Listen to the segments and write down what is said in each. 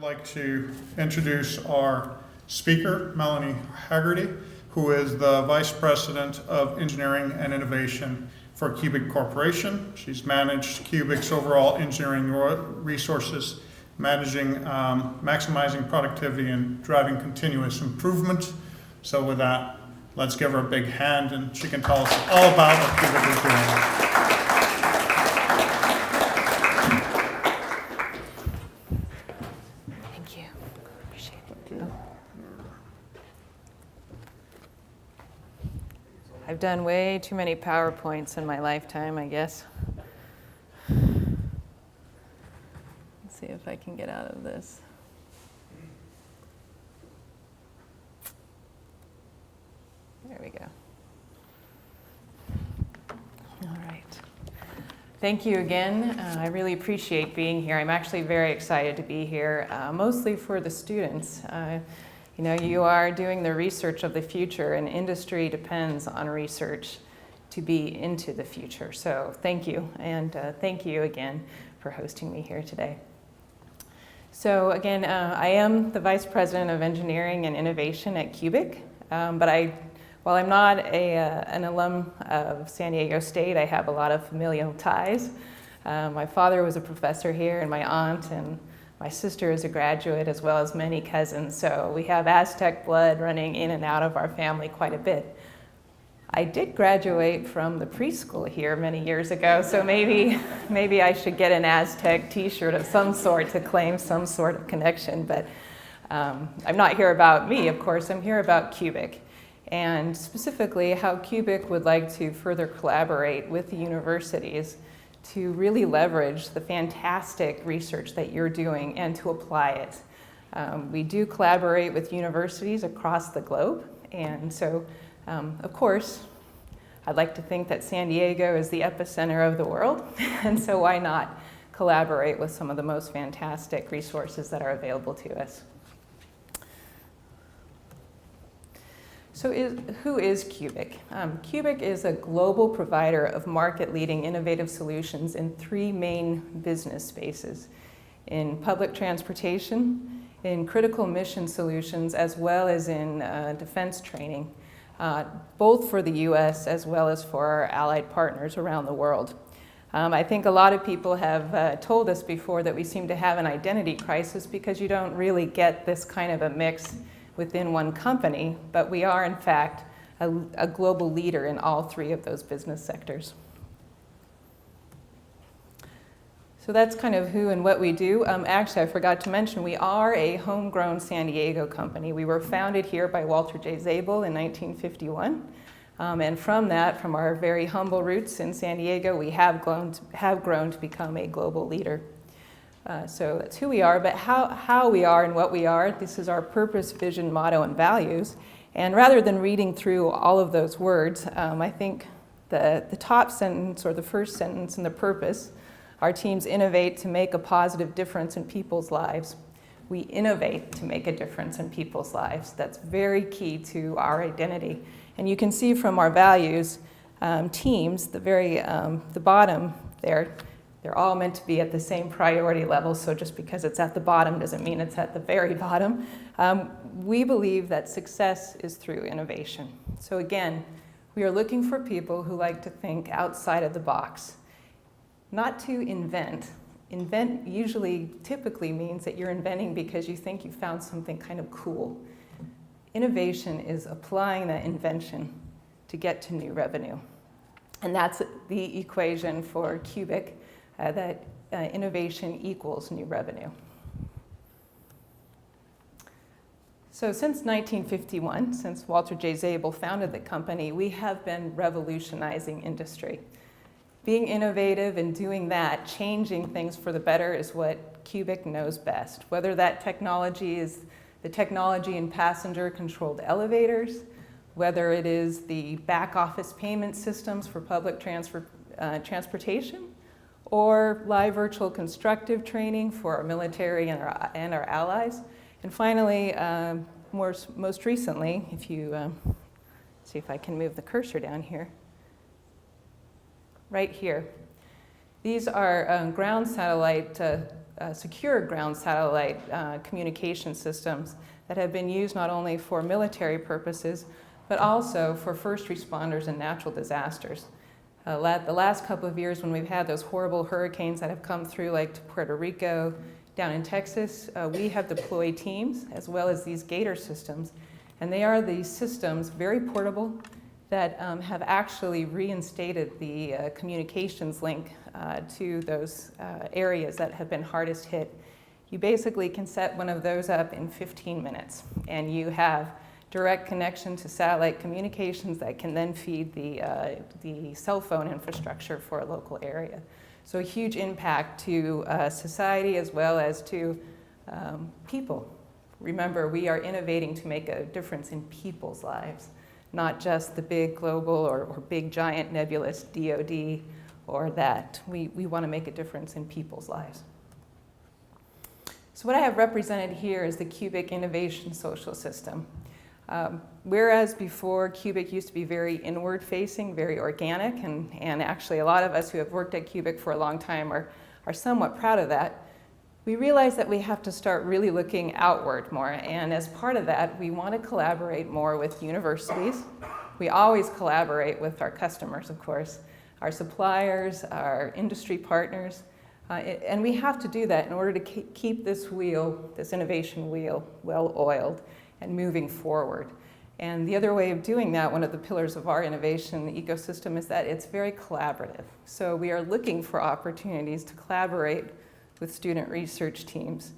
I'd like to introduce our speaker, Melanie Hagerty, who is the Vice President of Engineering and Innovation for Cubic Corporation. She's managed Cubic's overall engineering resources, maximizing productivity and driving continuous improvement. So with that, let's give her a big hand and she can tell us all about what Cubic is doing. I've done way too many PowerPoints in my lifetime, I guess. Let's see if I can get out of this. There we go. All right. Thank you again. I really appreciate being here. I'm actually very excited to be here, mostly for the students. You know, you are doing the research of the future, and industry depends on research to be into the future. So thank you, and thank you again for hosting me here today. So again, I am the Vice President of Engineering and Innovation at Cubic, but while I'm not an alum of San Diego State, I have a lot of familial ties. My father was a professor here, and my aunt and my sister is a graduate, as well as many cousins, so we have Aztec blood running in and out of our family quite a bit. I did graduate from the preschool here many years ago, so maybe I should get an Aztec t-shirt of some sort to claim some sort of connection, but I'm not here about me, of course, I'm here about Cubic, and specifically how Cubic would like to further collaborate with the universities to really leverage the fantastic research that you're doing and to apply it. We do collaborate with universities across the globe, and so, of course, I'd like to think that San Diego is the epicenter of the world, and so why not collaborate with some of the most fantastic resources that are available to us. So who is Cubic? Cubic is a global provider of market-leading innovative solutions in three main business spaces: in public transportation, in critical mission solutions, as well as in defense training, both for the US as well as for our allied partners around the world. I think a lot of people have told us before that we seem to have an identity crisis because you don't really get this kind of a mix within one company, but we are in fact a global leader in all three of those business sectors. So that's kind of who and what we do. Actually, I forgot to mention, we are a homegrown San Diego company. We were founded here by Walter J. Zabel in 1951. And from our very humble roots in San Diego, we have grown to become a global leader. So that's who we are, but how we are and what we are, this is our purpose, vision, motto, and values. And rather than reading through all of those words, I think the top sentence or the first sentence in the purpose, our teams innovate to make a positive difference in people's lives. We innovate to make a difference in people's lives. That's very key to our identity. And you can see from our values, teams, the bottom there, they're all meant to be at the same priority level, so just because it's at the bottom doesn't mean it's at the very bottom. We believe that success is through innovation. So again, we are looking for people who like to think outside of the box, not to invent. Invent typically means that you're inventing because you think you found something kind of cool. Innovation is applying that invention to get to new revenue. And that's the equation for Cubic. That innovation equals new revenue. So since 1951, since Walter J. Zabel founded the company, we have been revolutionizing industry. Being innovative and doing that, changing things for the better, is what Cubic knows best. Whether that technology is the technology in passenger-controlled elevators, whether it is the back office payment systems for public transportation, or live virtual constructive training for our military and our allies. And finally, most recently, if you see if I can move the cursor down here, right here. These are ground satellite secure ground satellite communication systems that have been used not only for military purposes, but also for first responders and natural disasters. The last couple of years when we've had those horrible hurricanes that have come through, like to Puerto Rico, down in Texas, we have deployed teams as well as these Gator systems. And they are these systems, very portable, that have actually reinstated the communications link to those areas that have been hardest hit. You basically can set one of those up in 15 minutes, and you have direct connection to satellite communications that can then feed the cell phone infrastructure for a local area. So a huge impact to society as well as to people. Remember, we are innovating to make a difference in people's lives, not just the big global or big giant nebulous DoD or that. We want to make a difference in people's lives. So what I have represented here is the Cubic Innovation Social System. Whereas before, Cubic used to be very inward-facing, very organic, and actually a lot of us who have worked at Cubic for a long time are somewhat proud of that, we realized that we have to start really looking outward more. And as part of that, we want to collaborate more with universities. We always collaborate with our customers, of course, our suppliers, our industry partners. And we have to do that in order to keep this wheel, this innovation wheel, well oiled and moving forward. And the other way of doing that, one of the pillars of our innovation ecosystem, is that it's very collaborative. So we are looking for opportunities to collaborate with student research teams.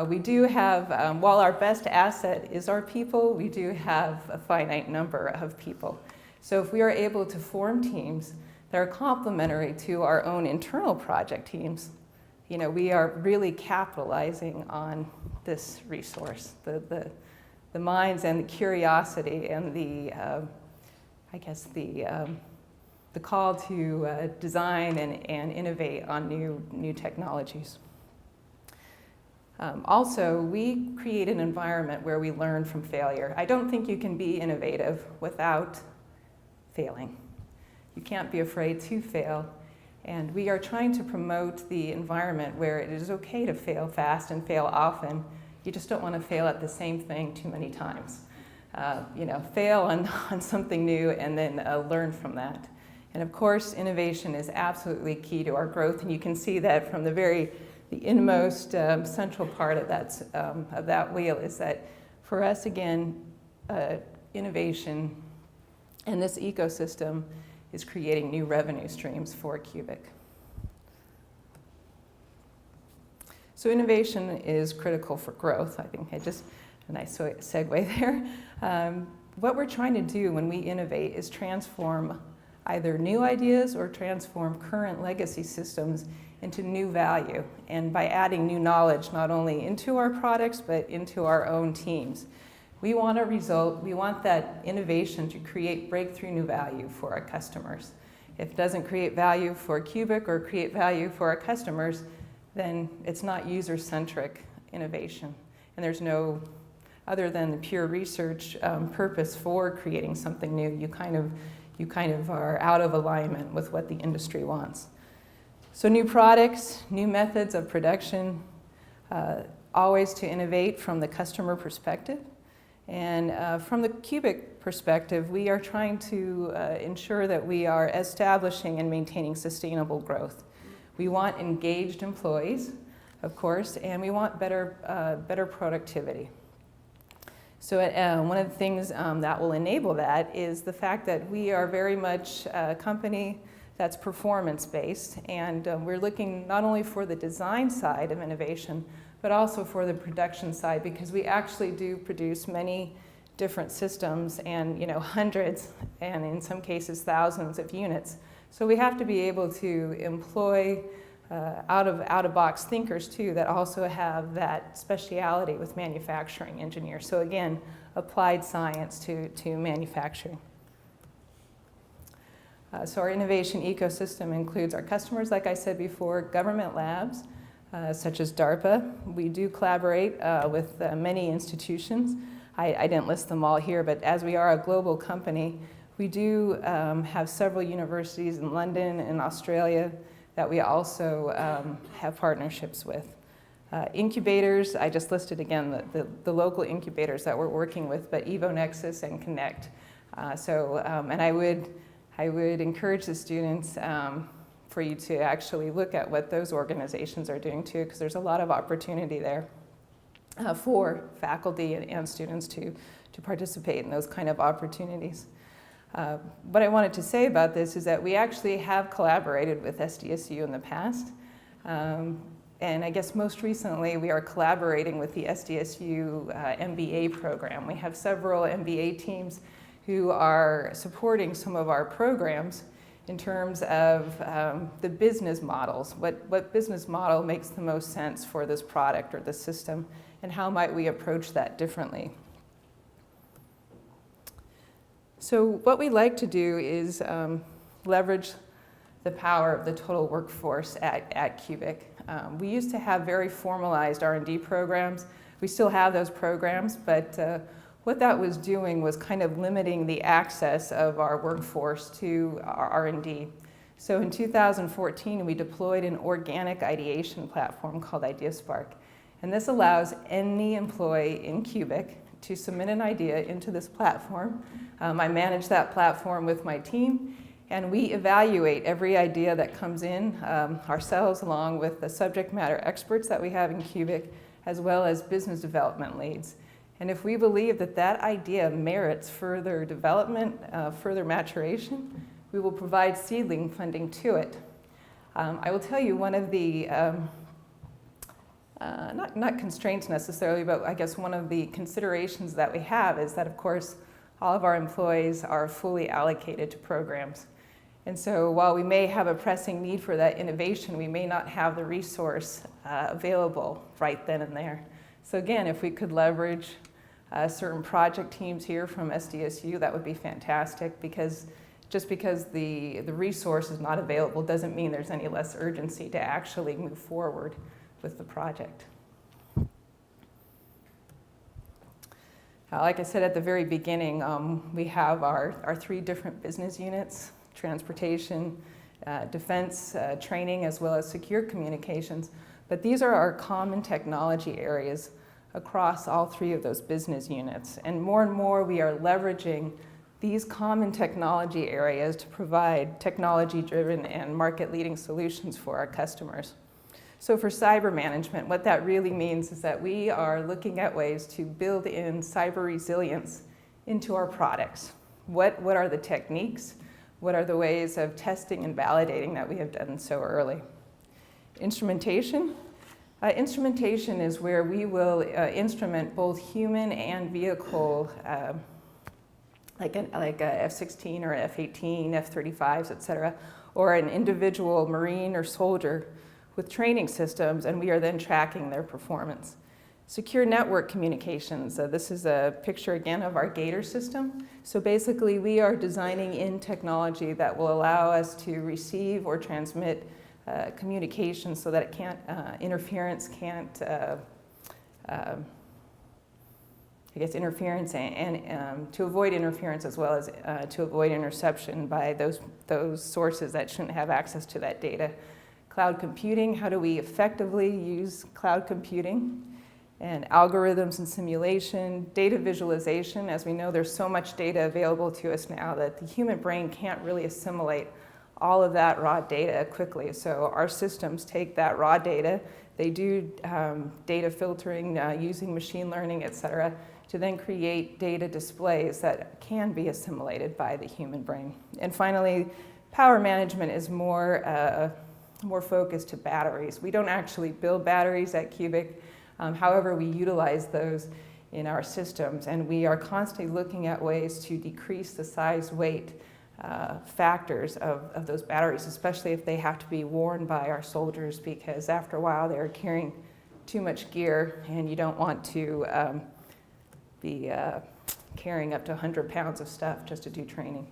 We do have, while our best asset is our people, we do have a finite number of people. So if we are able to form teams that are complementary to our own internal project teams, you know, we are really capitalizing on this resource, the minds and the curiosity and the, I guess, the call to design and innovate on new technologies. Also, we create an environment where we learn from failure. I don't think you can be innovative without failing. You can't be afraid to fail. And we are trying to promote the environment where it is okay to fail fast and fail often. You just don't want to fail at the same thing too many times. You know, fail on something new and then learn from that. And of course, innovation is absolutely key to our growth, and you can see that from the inmost central part of that wheel is that for us, again, innovation and this ecosystem is creating new revenue streams for Cubic. So innovation is critical for growth. I think a nice segue there. What we're trying to do when we innovate is transform either new ideas or transform current legacy systems into new value, and by adding new knowledge not only into our products but into our own teams. We want that innovation to create breakthrough new value for our customers. If it doesn't create value for Cubic or create value for our customers, then it's not user-centric innovation. And there's no, other than the pure research purpose for creating something new, you kind of are out of alignment with what the industry wants. So new products, new methods of production, always to innovate from the customer perspective. And from the Cubic perspective, we are trying to ensure that we are establishing and maintaining sustainable growth. We want engaged employees, of course, and we want better productivity. So one of the things that will enable that is the fact that we are very much a company that's performance-based, and we're looking not only for the design side of innovation, but also for the production side, because we actually do produce many different systems and, you know, hundreds and in some cases thousands of units. So we have to be able to employ out-of-box thinkers too that also have that speciality with manufacturing engineers. So again, applied science to manufacturing. So our innovation ecosystem includes our customers, like I said before, government labs, such as DARPA. We do collaborate with many institutions. I didn't list them all here, but as we are a global company, we do have several universities in London and Australia that we also have partnerships with. Incubators, I just listed again the local incubators that we're working with, but EvoNexus and Connect. And I would encourage the students for you to actually look at what those organizations are doing too, because there's a lot of opportunity there for faculty and students to participate in those kind of opportunities. What I wanted to say about this is that we actually have collaborated with SDSU in the past. And I guess most recently we are collaborating with the SDSU MBA program. We have several MBA teams who are supporting some of our programs in terms of the business models. What business model makes the most sense for this product or the system, and how might we approach that differently? So what we like to do is leverage the power of the total workforce at Cubic. We used to have very formalized R&D programs. We still have those programs, but what that was doing was kind of limiting the access of our workforce to our R&D. So in 2014, we deployed an organic ideation platform called IdeaSpark. And this allows any employee in Cubic to submit an idea into this platform. I manage that platform with my team, and we evaluate every idea that comes in ourselves, along with the subject matter experts that we have in Cubic, as well as business development leads. And if we believe that that idea merits further development, further maturation, we will provide seedling funding to it. I will tell you one of the, not constraints necessarily, but I guess one of the considerations that we have is that, of course, all of our employees are fully allocated to programs. And so while we may have a pressing need for that innovation, we may not have the resource available right then and there. So again, if we could leverage certain project teams here from SDSU, that would be fantastic, because just because the resource is not available doesn't mean there's any less urgency to actually move forward with the project. Like I said at the very beginning, we have our 3 different business units: transportation, defense, training, as well as secure communications. But these are our common technology areas across all 3 of those business units. And more we are leveraging these common technology areas to provide technology-driven and market-leading solutions for our customers. So for cyber management, what that really means is that we are looking at ways to build in cyber resilience into our products. What are the techniques? What are the ways of testing and validating that we have done so early? Instrumentation. Instrumentation is where we will instrument both human and vehicle, like a F-16 or F-18, F-35s, et cetera, or an individual Marine or soldier with training systems, and we are then tracking their performance. Secure network communications. This is a picture again of our Gator system. So basically we are designing in technology that will allow us to receive or transmit communication so that it can't, interference can't, interference and to avoid interference, as well as to avoid interception by those sources that shouldn't have access to that data. Cloud computing, how do we effectively use cloud computing? And algorithms and simulation, data visualization. As we know, there's so much data available to us now that the human brain can't really assimilate all of that raw data quickly. So our systems take that raw data, they do data filtering using machine learning, et cetera, to then create data displays that can be assimilated by the human brain. And finally, power management is more focused to batteries. We don't actually build batteries at Cubic. However, we utilize those in our systems, and we are constantly looking at ways to decrease the size, weight factors of those batteries, especially if they have to be worn by our soldiers, because after a while they're carrying too much gear, and you don't want to be carrying up to 100 pounds of stuff just to do training.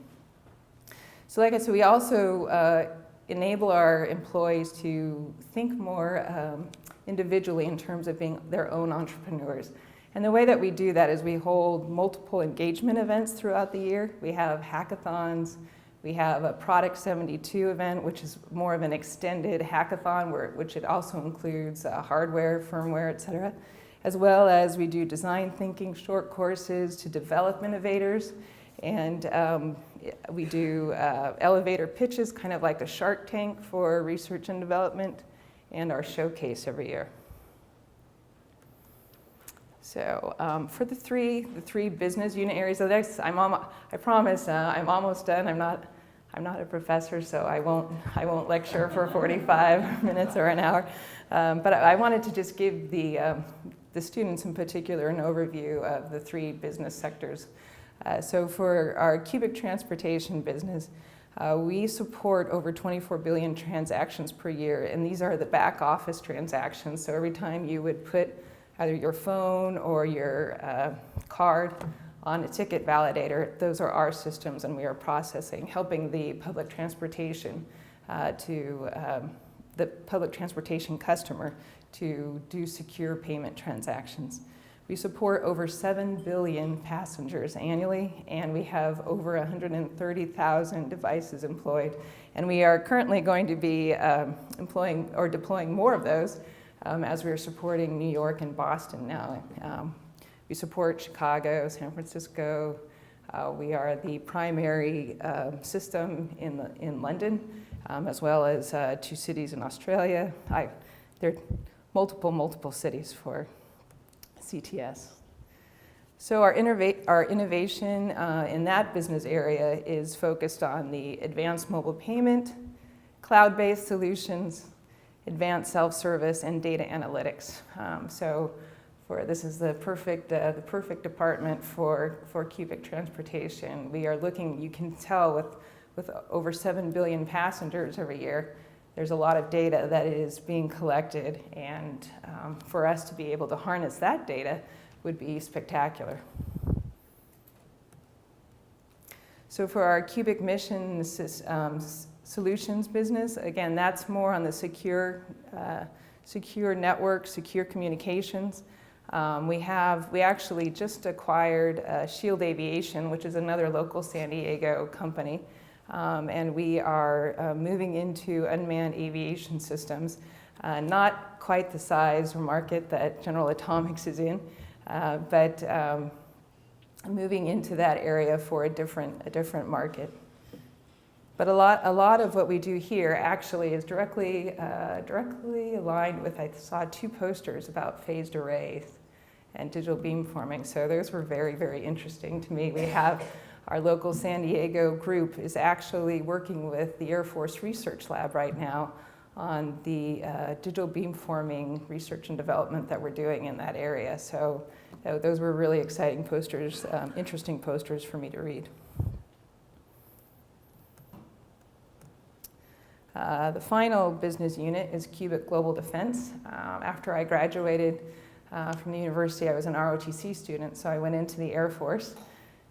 So like I said, we also enable our employees to think more individually in terms of being their own entrepreneurs. And the way that we do that is we hold multiple engagement events throughout the year. We have hackathons, We have a Product 72 event, which is more of an extended hackathon, which it also includes hardware, firmware, et cetera, as well as we do design thinking short courses to develop innovators, and we do elevator pitches, kind of like a Shark Tank for research and development, and our showcase every year. So for the three business unit areas, so I promise I'm almost done. I'm not a professor, so I won't lecture for 45 minutes or an hour. But I wanted to just give the students in particular an overview of the three business sectors. So for our cubic transportation business, we support over 24 billion transactions per year, and these are the back office transactions. So every time you would put either your phone or your card on a ticket validator, those are our systems, and we are processing, helping the public transportation the public transportation customer to do secure payment transactions. We support over 7 billion passengers annually, and we have over 130,000 devices employed. And we are currently going to be employing or deploying more of those as we're supporting New York and Boston now. We support Chicago, San Francisco. We are the primary system in London, as well as 2 cities in Australia. There are multiple cities for CTS. So our innovation in that business area is focused on the advanced mobile payment, cloud-based solutions, advanced self-service, and data analytics. This is the perfect department for cubic transportation. We are looking, you can tell with over 7 billion passengers every year, there's a lot of data that is being collected, and for us to be able to harness that data would be spectacular. So for our cubic mission solutions business, again, that's more on the secure network, secure communications. We actually just acquired Shield Aviation, which is another local San Diego company, and we are moving into unmanned aviation systems. Not quite the size or market that General Atomics is in, but moving into that area for a different market. But a lot of what we do here actually is directly aligned with, I saw 2 posters about phased arrays and digital beamforming. So those were very, very interesting to me. We have our local San Diego group is actually working with the Air Force Research Lab right now on the digital beamforming research and development that we're doing in that area. So those were really exciting posters, interesting posters for me to read. The final business unit is Cubic Global Defense. After I graduated from the university, I was an ROTC student, so I went into the Air Force.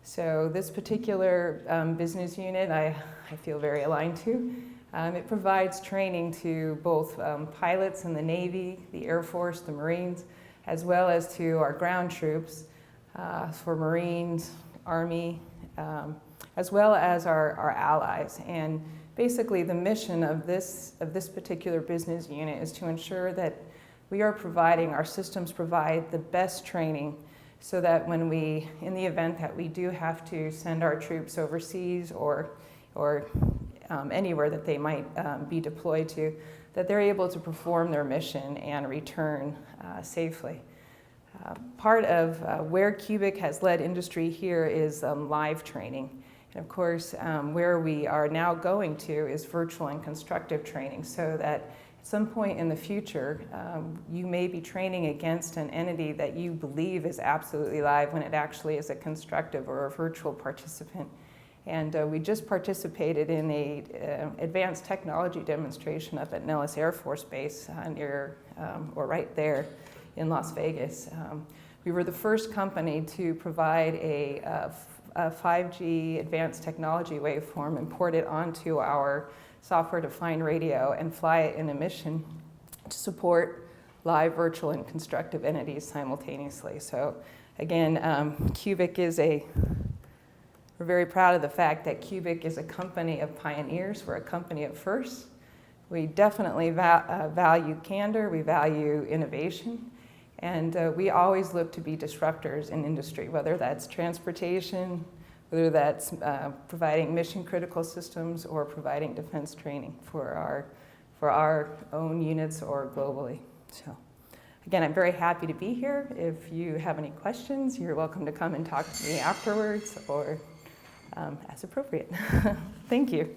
So this particular business unit I feel very aligned to. It provides training to both pilots in the Navy, the Air Force, the Marines, as well as to our ground troops for Marines, Army, as well as our allies. And basically the mission of this particular business unit is to ensure that our systems provide the best training, so that when in the event that we do have to send our troops overseas or anywhere that they might be deployed to, that they're able to perform their mission and return safely. Part of where Cubic has led industry here is live training. And of course, where we are now going to is virtual and constructive training, so that at some point in the future, you may be training against an entity that you believe is absolutely live when it actually is a constructive or a virtual participant. And we just participated in an advanced technology demonstration up at Nellis Air Force Base right there in Las Vegas. We were the first company to provide a 5G advanced technology waveform and port it onto our software-defined radio and fly it in a mission to support live, virtual, and constructive entities simultaneously. So again, Cubic is a We're very proud of the fact that Cubic is a company of pioneers. We're a company of firsts. We definitely value candor, we value innovation, and we always look to be disruptors in industry, whether that's transportation, whether that's providing mission critical systems or providing defense training for our own units or globally. So again, I'm very happy to be here. If you have any questions, you're welcome to come and talk to me afterwards or as appropriate. Thank you.